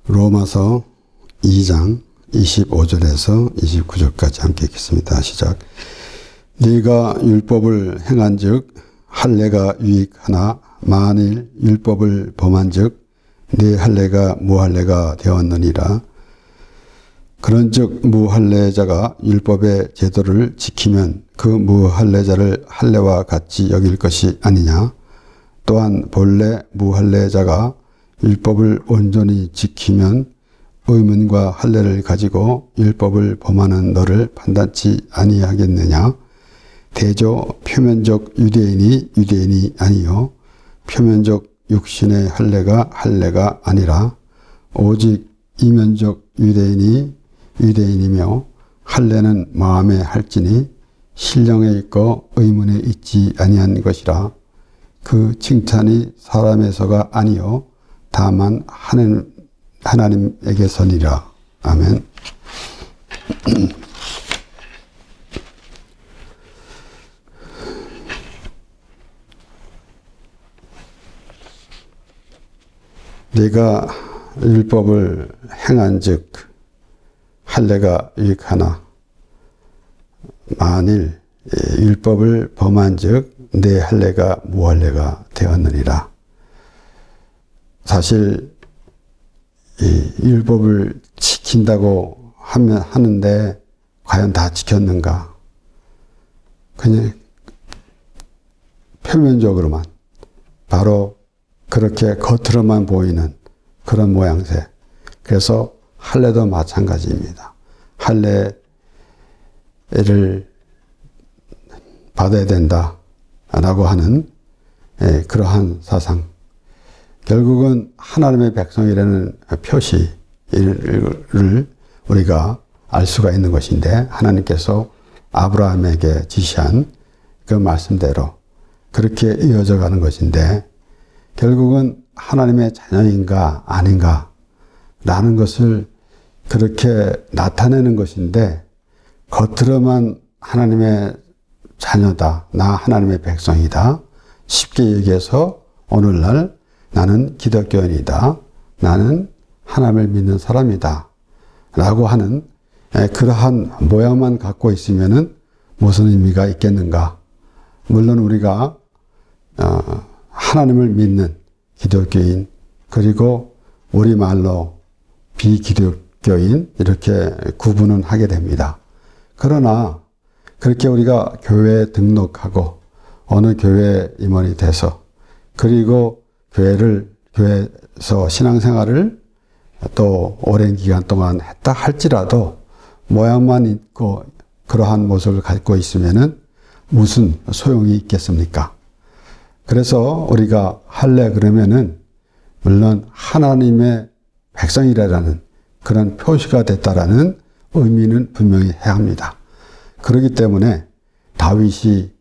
로마서 2장 25절에서 29절까지 함께 읽겠습니다. 시작. 네가 율법을 행한즉 할례가 유익하나 만일 율법을 범한즉 네 할례가 무할례가 되었느니라. 그런즉 무할례자가 율법의 제도를 지키면 그 무할례자를 할례와 같이 여길 것이 아니냐. 또한 본래 무할례자가 율법을 온전히 지키면 의문과 할례를 가지고 율법을 범하는 너를 판단치 아니하겠느냐. 대저 표면적 유대인이 아니요 표면적 육신의 할례가 할례가 아니라 오직 이면적 유대인이며 할례는 마음에 할지니 신령에 있고 의문에 있지 아니한 것이라. 그 칭찬이 사람에서가 아니요 다만 하나님에게서니라. 아멘. 네가 율법을 행한즉 할례가 유익하나 만일 율법을 범한즉 내 할례가 무할례가 되었느니라. 사실 이 율법을 지킨다고 하는데 과연 다 지켰는가? 그냥 표면적으로만 바로 그렇게 겉으로만 보이는 그런 모양새. 그래서 할례도 마찬가지입니다. 할례를 받아야 된다라고 하는 그러한 사상. 결국은 하나님의 백성이라는 표시를 우리가 알 수가 있는 것인데 하나님께서 아브라함에게 지시한 그 말씀대로 그렇게 이어져 가는 것인데 결국은 하나님의 자녀인가 아닌가 라는 것을 그렇게 나타내는 것인데 겉으로만 하나님의 자녀다, 나 하나님의 백성이다 쉽게 얘기해서 오늘날 나는 기독교인이다, 나는 하나님을 믿는 사람이다 라고 하는 그러한 모양만 갖고 있으면은 무슨 의미가 있겠는가. 물론 우리가 하나님을 믿는 기독교인 그리고 우리말로 비기독교인 이렇게 구분은 하게 됩니다. 그러나 그렇게 우리가 교회에 등록하고 어느 교회 임원이 돼서 그리고 교회에서 신앙생활을 또 오랜 기간 동안 했다 할지라도 모양만 있고 그러한 모습을 갖고 있으면은 무슨 소용이 있겠습니까? 그래서 우리가 할례 그러면은 물론 하나님의 백성이라는 그런 표시가 됐다라는 의미는 분명히 해야 합니다. 그렇기 때문에 다윗이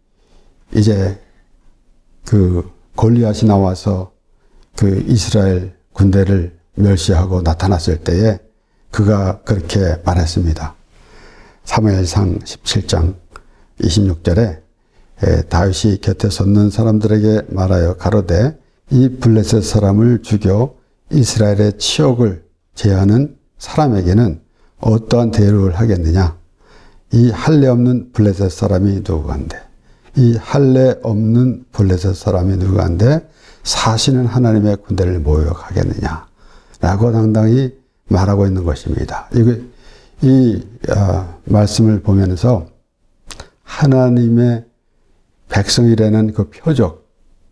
이제 그 골리앗이 나와서 그 이스라엘 군대를 멸시하고 나타났을 때에 그가 그렇게 말했습니다. 사무엘상 17장 26절에 다윗이 곁에 섰는 사람들에게 말하여 가로되 이 블레셋 사람을 죽여 이스라엘의 치욕을 제하는 사람에게는 어떠한 대우를 하겠느냐. 이 할례 없는 블레셋 사람이 누구간데 이 할례 없는 블레셋 사람이 누구간데 사시는 하나님의 군대를 모욕하겠느냐 라고 당당히 말하고 있는 것입니다. 이 말씀을 보면서 하나님의 백성이라는 그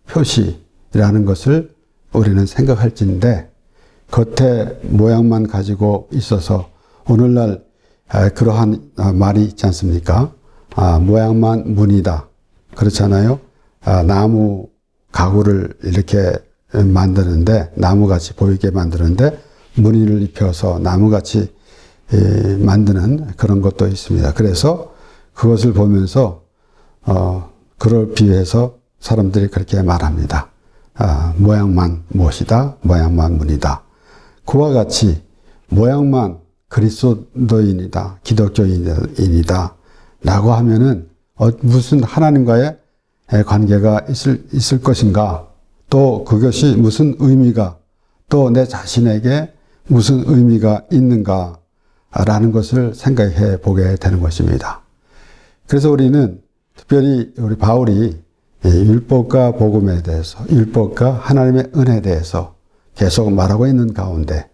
표시라는 것을 우리는 생각할지인데 겉에 모양만 가지고 있어서 오늘날 그러한 말이 있지 않습니까? 모양만 문이다. 그렇잖아요. 나무 가구를 이렇게 만드는데 나무같이 보이게 만드는데 무늬를 입혀서 나무같이 만드는 그런 것도 있습니다. 그래서 그것을 보면서 그걸 비유해서 사람들이 그렇게 말합니다. 모양만 무엇이다, 모양만 문이다. 그와 같이 모양만 그리스도인이다, 기독교인이다 라고 하면은 무슨 하나님과의 관계가 있을 것인가, 또 그것이 무슨 의미가, 또 내 자신에게 무슨 의미가 있는가라는 것을 생각해 보게 되는 것입니다. 그래서 우리는 특별히 우리 바울이 율법과 복음에 대해서, 율법과 하나님의 은혜에 대해서 계속 말하고 있는 가운데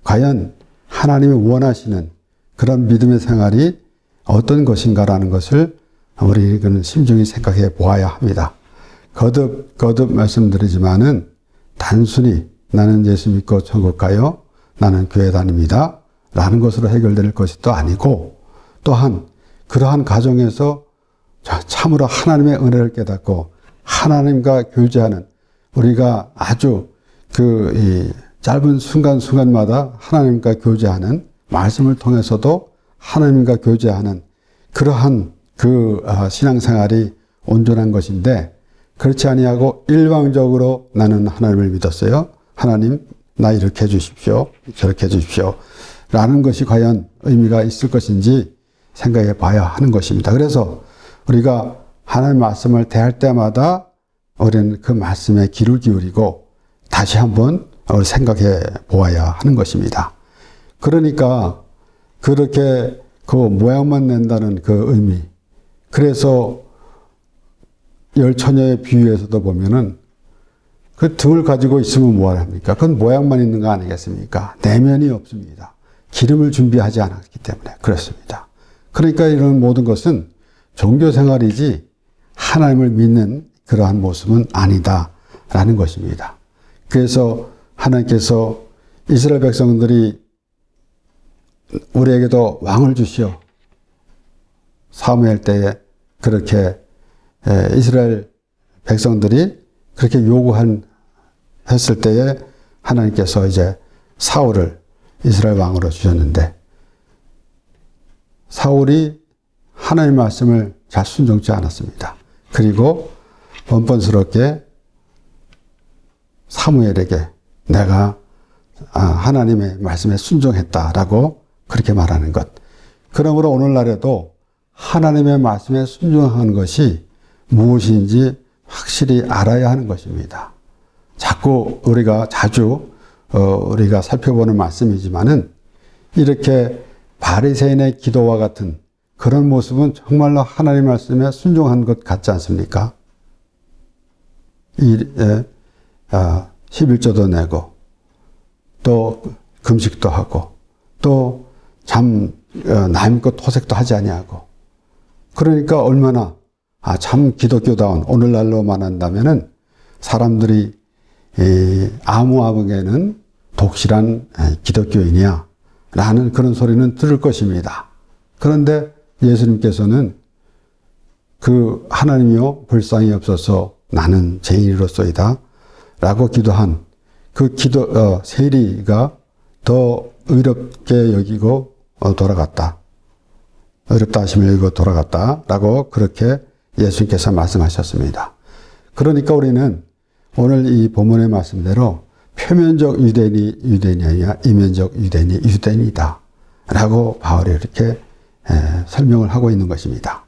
과연 하나님이 원하시는 그런 믿음의 생활이 어떤 것인가라는 것을 우리는 심중히 생각해 보아야 합니다. 거듭 말씀드리지만은 단순히 나는 예수 믿고 천국 가요, 나는 교회 다닙니다 라는 것으로 해결될 것이 또 아니고, 또한 그러한 가정에서 참으로 하나님의 은혜를 깨닫고 하나님과 교제하는, 우리가 아주 이 짧은 순간순간마다 하나님과 교제하는, 말씀을 통해서도 하나님과 교제하는 그러한 신앙생활이 온전한 것인데, 그렇지 아니하고 일방적으로 나는 하나님을 믿었어요, 하나님 나 이렇게 해주십시오, 저렇게 해주십시오 라는 것이 과연 의미가 있을 것인지 생각해 봐야 하는 것입니다. 그래서 우리가 하나님의 말씀을 대할 때마다 우리는 그 말씀에 귀를 기울이고 다시 한번 생각해 보아야 하는 것입니다. 그러니까 그렇게 그 모양만 낸다는 그 의미, 그래서 열처녀의 비유에서도 보면은 그 등을 가지고 있으면 뭐합니까? 그건 모양만 있는 거 아니겠습니까? 내면이 없습니다. 기름을 준비하지 않았기 때문에 그렇습니다. 그러니까 이런 모든 것은 종교생활이지 하나님을 믿는 그러한 모습은 아니다라는 것입니다. 그래서 하나님께서 이스라엘 백성들이 우리에게도 왕을 주시오, 사무엘 때에 그렇게 이스라엘 백성들이 그렇게 했을 때에 하나님께서 이제 사울을 이스라엘 왕으로 주셨는데, 사울이 하나님의 말씀을 잘 순종치 않았습니다. 그리고 번번스럽게 사무엘에게 내가 하나님의 말씀에 순종했다라고 그렇게 말하는 것. 그러므로 오늘날에도 하나님의 말씀에 순종하는 것이 무엇인지 확실히 알아야 하는 것입니다. 자주 우리가 살펴보는 말씀이지만은 이렇게 바리새인의 기도와 같은 그런 모습은 정말로 하나님의 말씀에 순종한 것 같지 않습니까? 11조도 내고 또 금식도 하고 또 남껏 토색도 하지 아니하고, 그러니까 얼마나 참 기독교다운, 오늘날로 말한다면은 사람들이 아무에게는 독실한 기독교인이야 라는 그런 소리는 들을 것입니다. 그런데 예수님께서는 그 하나님이여 불쌍히 없어서 나는 죄인으로소이다 라고 기도한 그 세리가 더 의롭게 여기고 돌아갔다. 어렵다 하시며 여기고 돌아갔다 라고 그렇게 예수님께서 말씀하셨습니다. 그러니까 우리는 오늘 이 본문의 말씀대로 표면적 유대인이 유대인이 아니라 이면적 유대인이 유대인이다 라고 바울이 이렇게 설명을 하고 있는 것입니다.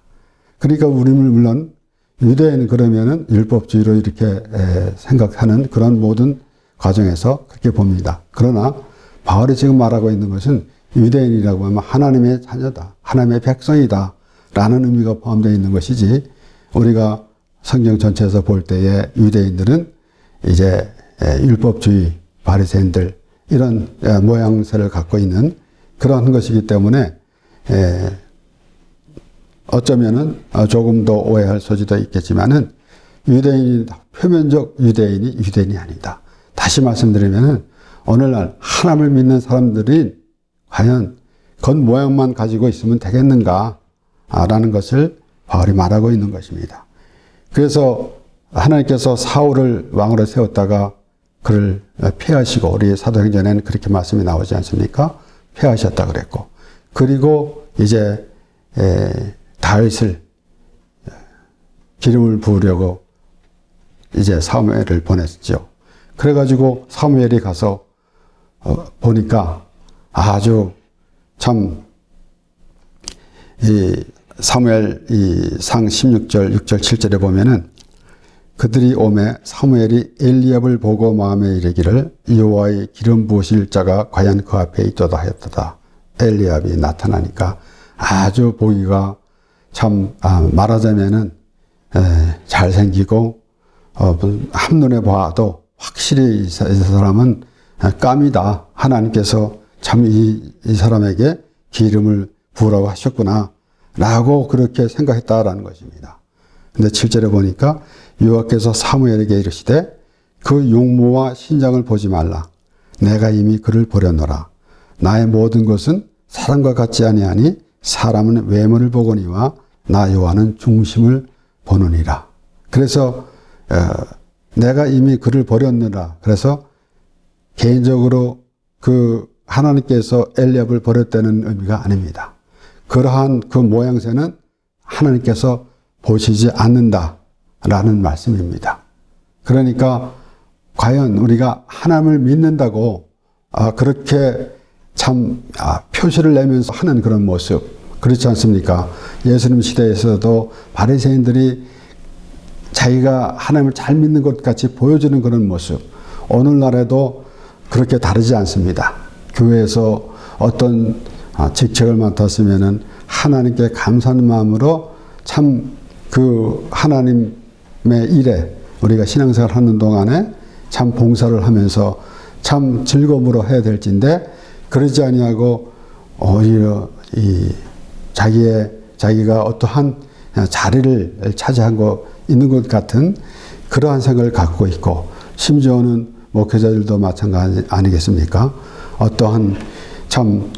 그러니까 우리는 물론 유대인 그러면은 율법주의로 이렇게 생각하는 그런 모든 과정에서 그렇게 봅니다. 그러나 바울이 지금 말하고 있는 것은 유대인이라고 하면 하나님의 자녀다, 하나님의 백성이다 라는 의미가 포함되어 있는 것이지, 우리가 성경 전체에서 볼 때에 유대인들은 이제 율법주의 바리새인들 이런 모양새를 갖고 있는 그런 것이기 때문에 어쩌면은 조금 더 오해할 소지도 있겠지만은 표면적 유대인이 유대인이 아니다. 다시 말씀드리면은 오늘날 하나님을 믿는 사람들이 과연 겉모양만 가지고 있으면 되겠는가 라는 것을 바울이 말하고 있는 것입니다. 그래서 하나님께서 사울을 왕으로 세웠다가 그를 폐하시고, 우리 사도행전에는 그렇게 말씀이 나오지 않습니까? 폐하셨다 그랬고, 그리고 이제 다윗을 기름을 부으려고 이제 사무엘을 보냈죠. 그래가지고 사무엘이 가서 보니까 아주 참 이 사무엘 이 상 16절 6절 7절에 보면은 그들이 오매 사무엘이 엘리압을 보고 마음에 이르기를 여호와의 기름 부으실 자가 과연 그 앞에 있도다 하였도다. 엘리압이 나타나니까 아주 보기가 참 말하자면은 잘생기고 한눈에 봐도 확실히 이 사람은 깜이다. 하나님께서 참 이 사람에게 기름을 부으라고 하셨구나 라고 그렇게 생각했다라는 것입니다. 근데 7절에 보니까 여호와께서 사무엘에게 이르시되 그 용모와 신장을 보지 말라. 내가 이미 그를 버렸노라. 나의 모든 것은 사람과 같지 아니하니 사람은 외모를 보거니와 나 여호와는 중심을 보느니라. 그래서 내가 이미 그를 버렸느라. 그래서 개인적으로 그 하나님께서 엘리압을 버렸다는 의미가 아닙니다. 그러한 그 모양새는 하나님께서 보시지 않는다라는 말씀입니다. 그러니까 과연 우리가 하나님을 믿는다고 그렇게 참 표시를 내면서 하는 그런 모습 그렇지 않습니까? 예수님 시대에서도 바리새인들이 자기가 하나님을 잘 믿는 것 같이 보여주는 그런 모습 오늘날에도 그렇게 다르지 않습니다. 교회에서 어떤 직책을 맡았으면은 하나님께 감사하는 마음으로 참 그 하나님의 일에 우리가 신앙생활 하는 동안에 참 봉사를 하면서 참 즐거움으로 해야 될진데 그러지 아니하고 오히려 자기가 어떠한 자리를 차지하고 있는 것 같은 그러한 생각을 갖고 있고 심지어는 목회자들도 마찬가지 아니겠습니까? 어떠한 참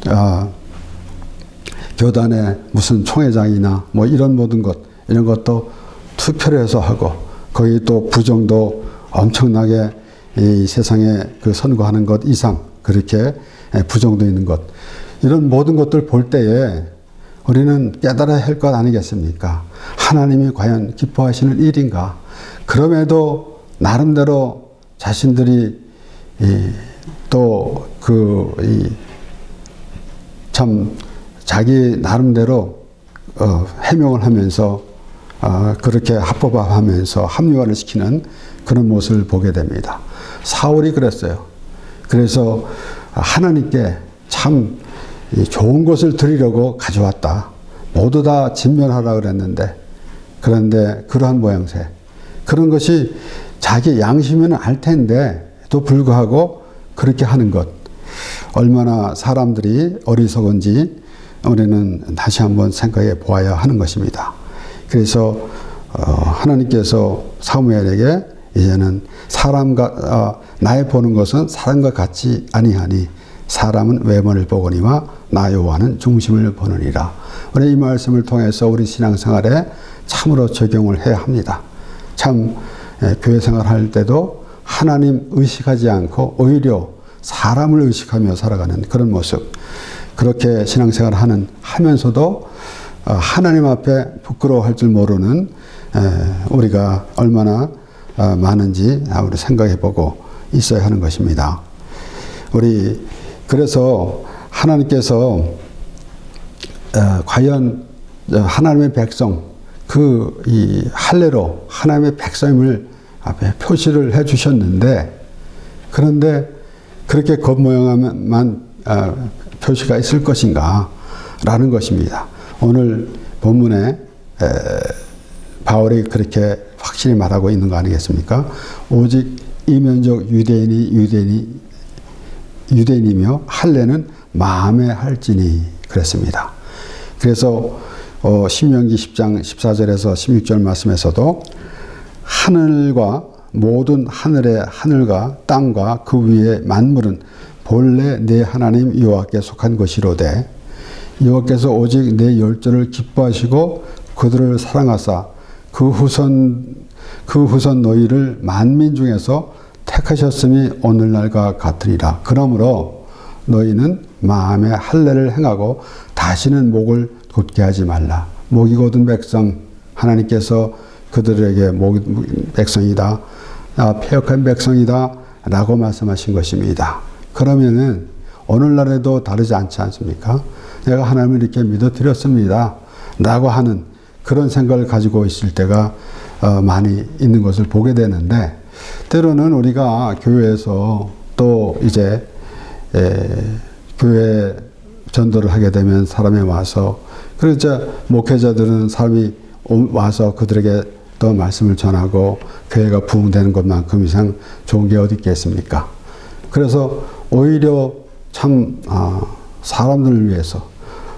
교단의 무슨 총회장이나 뭐 이런 모든 것 이런 것도 투표를 해서 하고 거기 또 부정도 엄청나게 이 세상에 그 선거하는 것 이상 그렇게 부정도 있는 것 이런 모든 것들 볼 때에 우리는 깨달아야 할 것 아니겠습니까? 하나님이 과연 기뻐하시는 일인가? 그럼에도 나름대로 자신들이 또 참 자기 나름대로 해명을 하면서 그렇게 합법화하면서 합리화를 시키는 그런 모습을 보게 됩니다. 사울이 그랬어요. 그래서 하나님께 참 좋은 것을 드리려고 가져왔다. 모두 다 진멸하라 그랬는데 그런데 그러한 모양새 그런 것이 자기 양심에는 알 텐데도 불구하고 그렇게 하는 것 얼마나 사람들이 어리석은지 우리는 다시 한번 생각해 보아야 하는 것입니다. 그래서 하나님께서 사무엘에게 이제는 나의 보는 것은 사람과 같지 아니하니 사람은 외모를 보거니와 나 여호와는 중심을 보느니라. 우리 이 말씀을 통해서 우리 신앙생활에 참으로 적용을 해야 합니다. 참 교회 생활할 때도 하나님 의식하지 않고 오히려 사람을 의식하며 살아가는 그런 모습 그렇게 신앙생활을 하면서도 하나님 앞에 부끄러워할 줄 모르는 우리가 얼마나 많은지 우리 생각해보고 있어야 하는 것입니다. 그래서 하나님께서 과연 하나님의 백성 이 할례로 하나님의 백성임을 앞에 표시를 해주셨는데 그런데 그렇게 겉모양만 표시가 있을 것인가 라는 것입니다. 오늘 본문에 바울이 그렇게 확실히 말하고 있는 거 아니겠습니까? 오직 이면적 유대인이며 할례는 마음에 할지니 그랬습니다. 그래서 신명기 10장 14절에서 16절 말씀에서도 하늘과 모든 하늘의 하늘과 땅과 그 위의 만물은 본래 내 하나님 여호와께 속한 것이로되 여호와께서 오직 내 열조를 기뻐하시고 그들을 사랑하사 그 후손 너희를 만민 중에서 택하셨음이 오늘날과 같으리라. 그러므로 너희는 마음에 할례를 행하고 다시는 목을 돋게 하지 말라. 목이 곧은 백성 하나님께서 그들에게 백성이다. 패역한 백성이다 라고 말씀하신 것입니다. 그러면은 오늘날에도 다르지 않지 않습니까? 내가 하나님을 이렇게 믿어드렸습니다 라고 하는 그런 생각을 가지고 있을 때가 많이 있는 것을 보게 되는데, 때로는 우리가 교회에서 또 이제 교회 전도를 하게 되면 사람이 와서, 그러자 목회자들은 사람이 와서 그들에게 또 말씀을 전하고 교회가 부흥되는 것만큼 이상 좋은 게 어디 있겠습니까? 그래서 오히려 참 사람들을 위해서,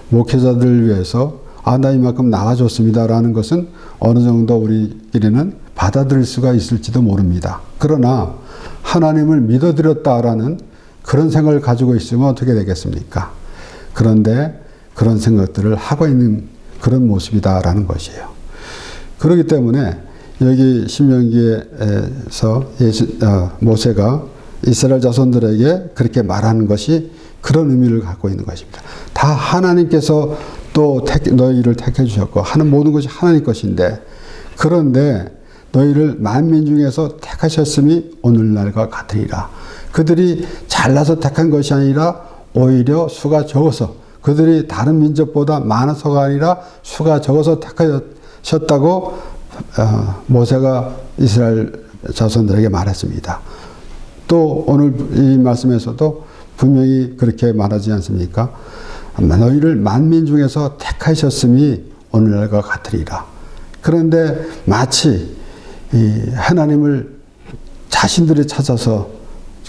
목회자들을 위해서 나 이만큼 나와줬습니다라는 것은 어느 정도 우리끼리는 받아들일 수가 있을지도 모릅니다. 그러나 하나님을 믿어드렸다라는 그런 생각을 가지고 있으면 어떻게 되겠습니까? 그런데 그런 생각들을 하고 있는 그런 모습이다라는 것이에요. 그렇기 때문에 여기 신명기에서 모세가 이스라엘 자손들에게 그렇게 말하는 것이 그런 의미를 갖고 있는 것입니다. 다 하나님께서 또 너희를 택해 주셨고 하는 모든 것이 하나님 것인데, 그런데 너희를 만민 중에서 택하셨음이 오늘날과 같으리라. 그들이 잘나서 택한 것이 아니라 오히려 수가 적어서, 그들이 다른 민족보다 많아서가 아니라 수가 적어서 택하셨다고 모세가 이스라엘 자손들에게 말했습니다. 또 오늘 이 말씀에서도 분명히 그렇게 말하지 않습니까? 너희를 만민 중에서 택하셨음이 오늘날과 같으리라. 그런데 마치 하나님을 자신들이 찾아서,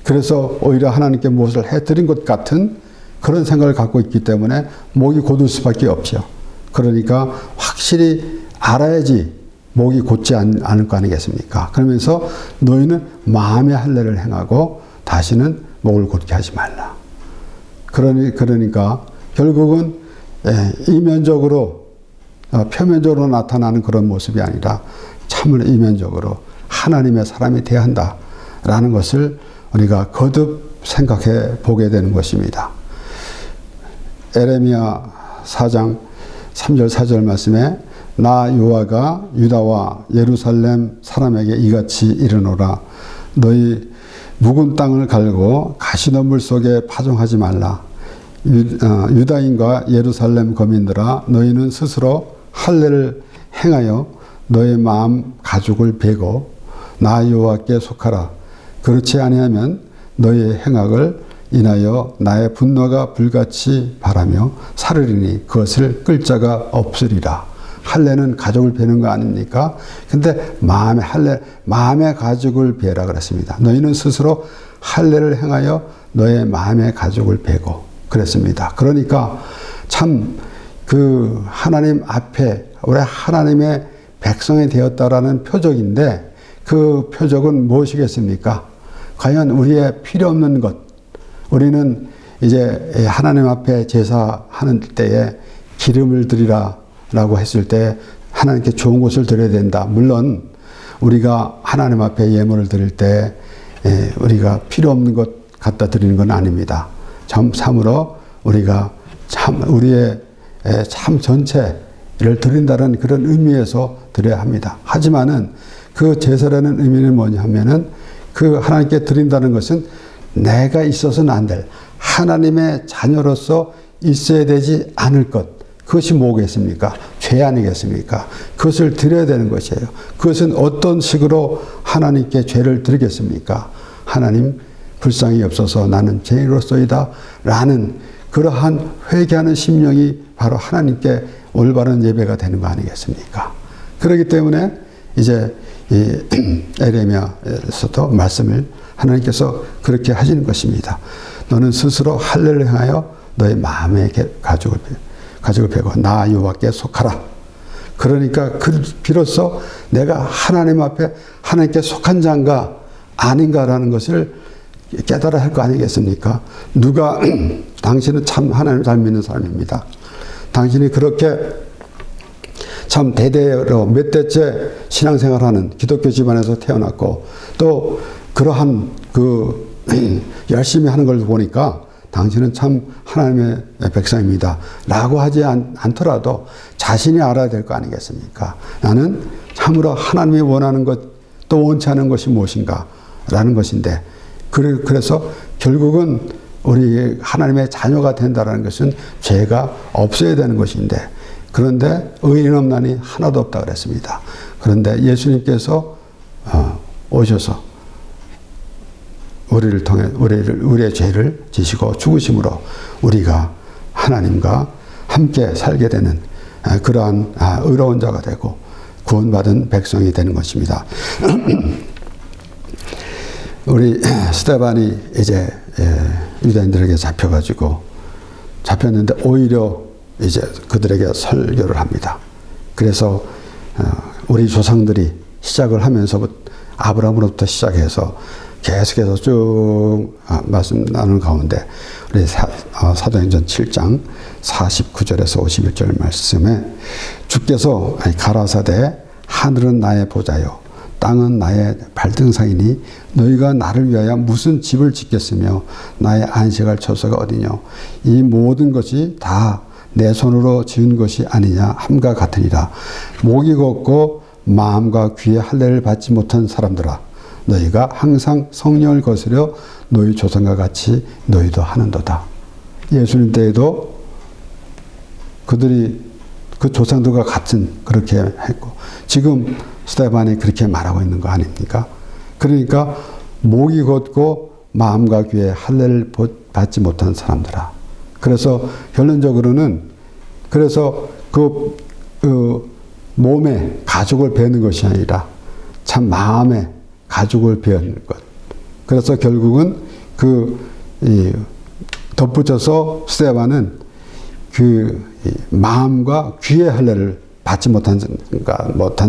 그래서 오히려 하나님께 무엇을 해드린 것 같은 그런 생각을 갖고 있기 때문에 목이 곧을 수밖에 없죠. 그러니까 확실히 알아야지 목이 곧지 않을 거 아니겠습니까? 그러면서 너희는 마음의 할례를 행하고 다시는 목을 곧게 하지 말라. 그러니까 결국은 이면적으로 표면적으로 나타나는 그런 모습이 아니라 참으로 이면적으로 하나님의 사람이 되어야 한다라는 것을 우리가 거듭 생각해 보게 되는 것입니다. 에레미야 4장 3절 4절 말씀에 나 여호와가 유다와 예루살렘 사람에게 이같이 이르노라. 너희 묵은 땅을 갈고 가시덤불 속에 파종하지 말라. 유다인과 예루살렘 거민들아, 너희는 스스로 할례를 행하여 너의 마음 가죽을 베고 나 여호와께 속하라. 그렇지 아니하면 너희의 행악을 인하여 나의 분노가 불같이 바라며 사르리니 그것을 끌 자가 없으리라. 할례는 가죽을 베는 거 아닙니까? 근데 마음의 가죽을 베라 그랬습니다. 너희는 스스로 할례를 행하여 너의 마음의 가죽을 베고 그랬습니다. 그러니까 참 그 하나님 앞에 우리 하나님의 백성이 되었다라는 표적인데, 그 표적은 무엇이겠습니까? 과연 우리의 필요 없는 것, 우리는 이제 하나님 앞에 제사하는 때에 기름을 드리라라고 했을 때 하나님께 좋은 것을 드려야 된다. 물론 우리가 하나님 앞에 예물을 드릴 때 우리가 필요 없는 것 갖다 드리는 건 아닙니다. 참으로 우리가 우리의 참 전체를 드린다는 그런 의미에서 드려야 합니다. 하지만은 그 제사라는 의미는 뭐냐 하면은 그 하나님께 드린다는 것은 내가 있어서는 안 될 하나님의 자녀로서 있어야 되지 않을 것, 그것이 뭐겠습니까? 죄 아니겠습니까? 그것을 드려야 되는 것이에요. 그것은 어떤 식으로 하나님께 죄를 드리겠습니까? 하나님 불쌍히 없어서 나는 죄인으로서이다 라는 그러한 회개하는 심령이 바로 하나님께 올바른 예배가 되는 거 아니겠습니까? 그렇기 때문에 이제 이 에레미야에서도 말씀을 하나님께서 그렇게 하시는 것입니다. 너는 스스로 할례를 행하여 너의 마음의 가죽을 베고 나 여호와께 속하라. 그러니까 비로소 내가 하나님 앞에 하나님께 속한 자인가 아닌가라는 것을 깨달아야 할 거 아니겠습니까? 누가 당신은 참 하나님을 잘 믿는 사람입니다. 당신이 그렇게 참 대대로 몇 대째 신앙생활하는 기독교 집안에서 태어났고 또 그러한 그 열심히 하는 걸 보니까 당신은 참 하나님의 백성입니다 라고 하지 않더라도 자신이 알아야 될 거 아니겠습니까? 나는 참으로 하나님이 원하는 것 또 원치 않은 것이 무엇인가 라는 것인데, 그래서 결국은 우리 하나님의 자녀가 된다는 것은 죄가 없어야 되는 것인데, 그런데 의인 없나니 하나도 없다 그랬습니다. 그런데 예수님께서 오셔서 우리를 통해 우리의 죄를 지시고 죽으심으로 우리가 하나님과 함께 살게 되는 그러한 의로운 자가 되고 구원받은 백성이 되는 것입니다. 우리 스데반이 이제 유대인들에게 잡혔는데 오히려 이제 그들에게 설교를 합니다. 그래서 우리 조상들이 시작을 하면서부터 아브라함으로부터 시작해서 계속해서 쭉 말씀 나누는 가운데 우리 사도행전 7장 49절에서 51절 말씀에 주께서 가라사대 하늘은 나의 보좌요 땅은 나의 발등상이니 너희가 나를 위하여 무슨 집을 짓겠으며 나의 안식할 처소가 어디뇨 이 모든 것이 다 내 손으로 지은 것이 아니냐 함과 같으니라. 목이 걷고 마음과 귀에 할례를 받지 못한 사람들아 너희가 항상 성령을 거스려 너희 조상과 같이 너희도 하는도다. 예수님 때에도 그들이 그 조상들과 같은 그렇게 했고 지금 스데반이 그렇게 말하고 있는 거 아닙니까? 그러니까 목이 걷고 마음과 귀에 할례를 받지 못한 사람들아. 그래서 결론적으로는 그래서 그 몸에 가죽을 베는 것이 아니라 참 마음에 가죽을 베는 것. 그래서 결국은 덧붙여서 스데반은 마음과 귀의 할례를 받지 못한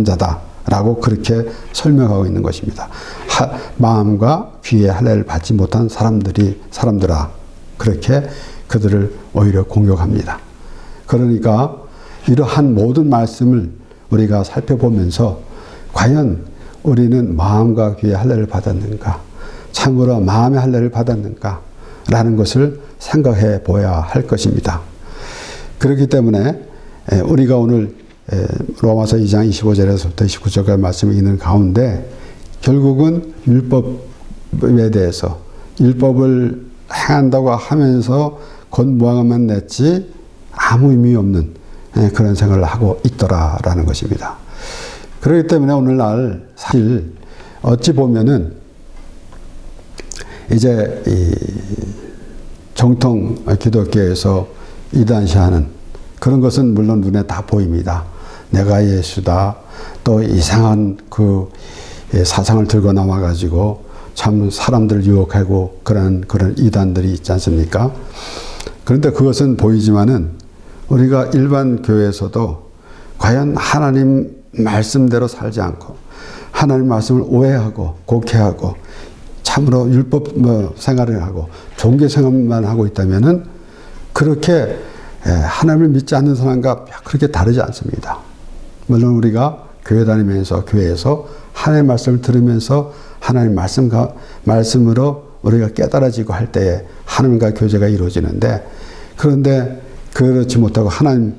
자다라고 그렇게 설명하고 있는 것입니다. 마음과 귀의 할례를 받지 못한 사람들아 그렇게 그들을 오히려 공격합니다. 그러니까 이러한 모든 말씀을 우리가 살펴보면서 과연 우리는 마음과 귀의 할례를 받았는가? 참으로 마음의 할례를 받았는가? 라는 것을 생각해 보아야 할 것입니다. 그렇기 때문에 우리가 오늘 로마서 2장 25절에서부터 29절까지 말씀을 읽는 가운데 결국은 율법에 대해서 율법을 행한다고 하면서 겉모양만 냈지 아무 의미 없는 그런 생각을 하고 있더라라는 것입니다. 그렇기 때문에 오늘날 사실 어찌 보면은 이제 이 정통 기독교에서 이단시하는 그런 것은 물론 눈에 다 보입니다. 내가 예수다. 또 이상한 그 사상을 들고 나와가지고 참 사람들을 유혹하고 그런 이단들이 있지 않습니까? 그런데 그것은 보이지만은 우리가 일반 교회에서도 과연 하나님 말씀대로 살지 않고 하나님 말씀을 오해하고 곡해하고 참으로 율법 생활을 하고 종교 생활만 하고 있다면은 그렇게 하나님을 믿지 않는 사람과 그렇게 다르지 않습니다. 물론 우리가 교회 다니면서 교회에서 하나님의 말씀을 들으면서 하나님 말씀으로 우리가 깨달아지고 할 때에 하나님과 교제가 이루어지는데 그런데 그렇지 못하고 하나님을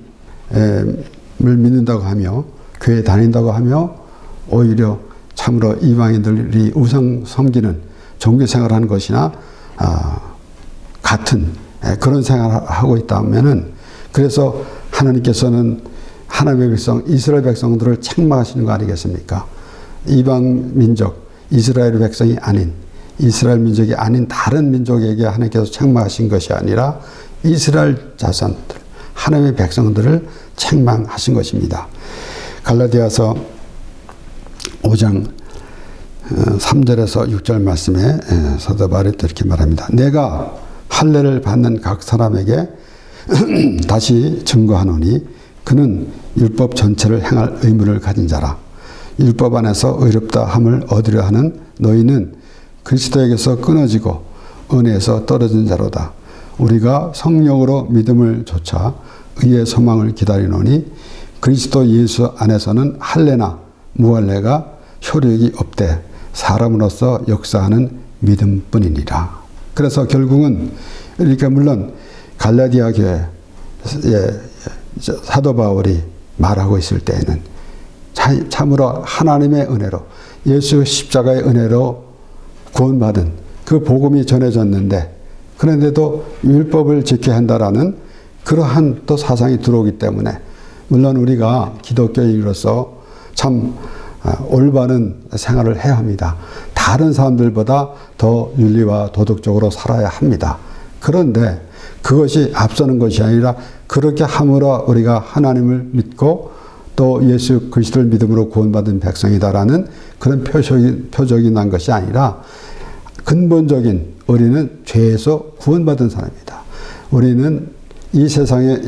믿는다고 하며 교회 다닌다고 하며 오히려 참으로 이방인들이 우상 섬기는 종교 생활하는 것이나 같은 그런 생활을 하고 있다면은 그래서 하나님께서는 하나님의 백성 이스라엘 백성들을 책망하시는 거 아니겠습니까? 이방 민족 이스라엘 백성이 아닌 이스라엘 민족이 아닌 다른 민족에게 하나님께서 책망하신 것이 아니라 이스라엘 자손들 하나님의 백성들을 책망하신 것입니다. 갈라디아서 5장 3절에서 6절 말씀에 사도 바울이 이렇게 말합니다. 내가 할례를 받는 각 사람에게 다시 증거하노니 그는 율법 전체를 행할 의무를 가진 자라. 율법 안에서 의롭다 함을 얻으려 하는 너희는 그리스도에게서 끊어지고 은혜에서 떨어진 자로다. 우리가 성령으로 믿음을 좇아 의의 소망을 기다리노니 그리스도 예수 안에서는 할례나 무할례가 효력이 없되 사람으로서 역사하는 믿음뿐이니라. 그래서 결국은 그러니까 물론 갈라디아 교회 사도 바울이 말하고 있을 때에는 참으로 하나님의 은혜로 예수 십자가의 은혜로 구원받은 그 복음이 전해졌는데 그런데도 율법을 지켜야 한다라는 그러한 또 사상이 들어오기 때문에 물론 우리가 기독교인으로서 참 올바른 생활을 해야 합니다. 다른 사람들보다 더 윤리와 도덕적으로 살아야 합니다. 그런데 그것이 앞서는 것이 아니라 그렇게 함으로 우리가 하나님을 믿고 또 예수 그리스도를 믿음으로 구원받은 백성이다라는 그런 표적이 난 것이 아니라 근본적인 우리는 죄에서 구원받은 사람입니다. 우리는 이 세상에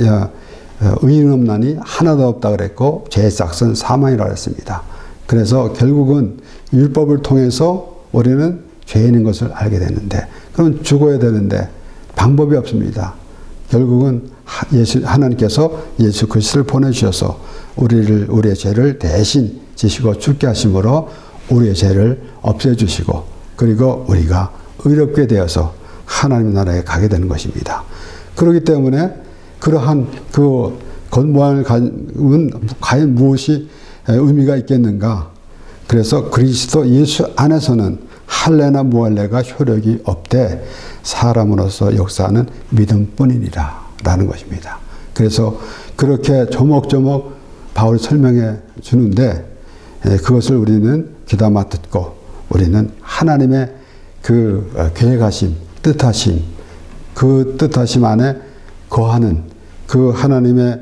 의인 없나니 하나도 없다 그랬고 죄의 싹은 사망이라고 했습니다. 그래서 결국은 율법을 통해서 우리는 죄인인 것을 알게 되는데 그럼 죽어야 되는데 방법이 없습니다. 결국은 하나님께서 예수 그리스도를 보내주셔서 우리의 죄를 대신 지시고 죽게 하심으로 우리의 죄를 없애주시고 그리고 우리가 의롭게 되어서 하나님의 나라에 가게 되는 것입니다. 그렇기 때문에 그러한 그 건모함을 가진 과연 무엇이 의미가 있겠는가? 그래서 그리스도 예수 안에서는 할례나 무할례가 효력이 없되 사람으로서 역사하는 믿음뿐이니라 라는 것입니다. 그래서 그렇게 조목조목 바울이 설명해 주는데 그것을 우리는 귀담아 듣고 우리는 하나님의 그 계획하심, 뜻하심, 그 뜻하심 안에 거하는 그 하나님의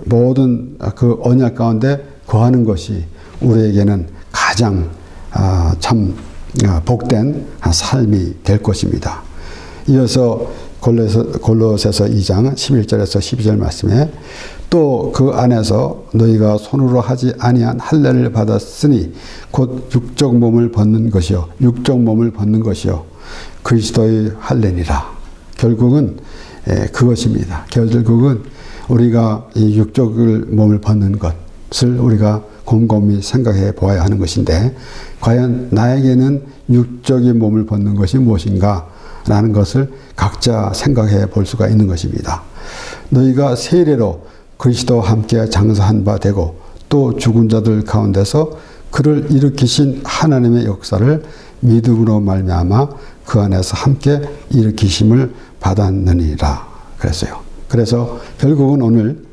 모든 그 언약 가운데 거하는 것이 우리에게는 가장 참 복된 삶이 될 것입니다. 이어서 골로새서 2장 11절에서 12절 말씀에 또 그 안에서 너희가 손으로 하지 아니한 할례를 받았으니 곧 육적 몸을 벗는 것이요 육적 몸을 벗는 것이요 그리스도의 할례니라. 결국은 그것입니다. 결국은 우리가 이 육적 몸을 벗는 것을 우리가 곰곰이 생각해 보아야 하는 것인데 과연 나에게는 육적인 몸을 벗는 것이 무엇인가 라는 것을 각자 생각해 볼 수가 있는 것입니다. 너희가 세례로 그리스도와 함께 장사한 바 되고 또 죽은 자들 가운데서 그를 일으키신 하나님의 역사를 믿음으로 말미암아 그 안에서 함께 일으키심을 받았느니라 그랬어요. 그래서 결국은 오늘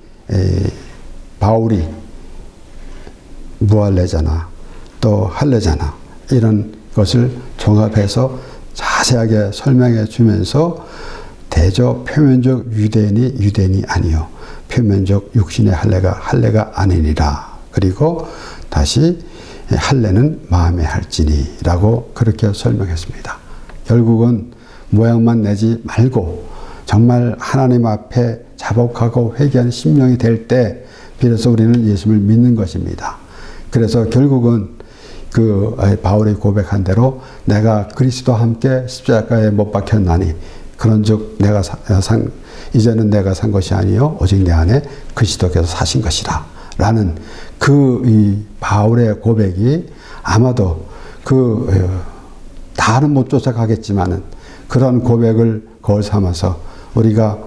바울이 무할례자나 또 할례자나 이런 것을 종합해서 자세하게 설명해 주면서 대저 표면적 유대인이 아니요 표면적 육신의 할례가 아니니라. 그리고 다시 할례는 마음에 할지니라고 그렇게 설명했습니다. 결국은 모양만 내지 말고 정말 하나님 앞에 자복하고 회개한 심령이 될 때 비로소 우리는 예수를 믿는 것입니다. 그래서 결국은 그 바울이 고백한 대로 내가 그리스도와 함께 십자가에 못 박혔나니 그런즉 이제는 내가 산 것이 아니요 오직 내 안에 그리스도께서 사신 것이라 라는 이 바울의 고백이 아마도 다는 못 쫓아가겠지만은 그런 고백을 거울 삼아서 우리가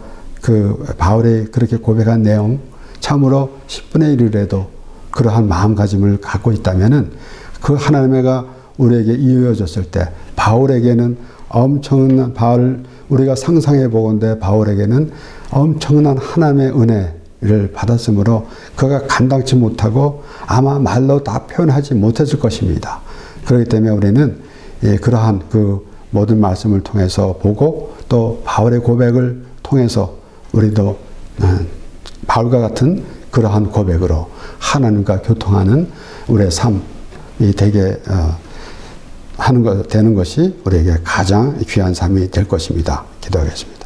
그 바울이 그렇게 고백한 내용 참으로 10분의 1이라도 그러한 마음가짐을 갖고 있다면은 그 하나님의가 우리에게 이어졌을 때 바울에게는 엄청난 우리가 상상해 보건대 바울에게는 엄청난 하나님의 은혜를 받았으므로 그가 감당치 못하고 아마 말로 다 표현하지 못했을 것입니다. 그렇기 때문에 우리는 그러한 그 모든 말씀을 통해서 보고 또 바울의 고백을 통해서 우리도 바울과 같은 그러한 고백으로 하나님과 교통하는 우리의 삶이 되게 되는 것이 우리에게 가장 귀한 삶이 될 것입니다. 기도하겠습니다.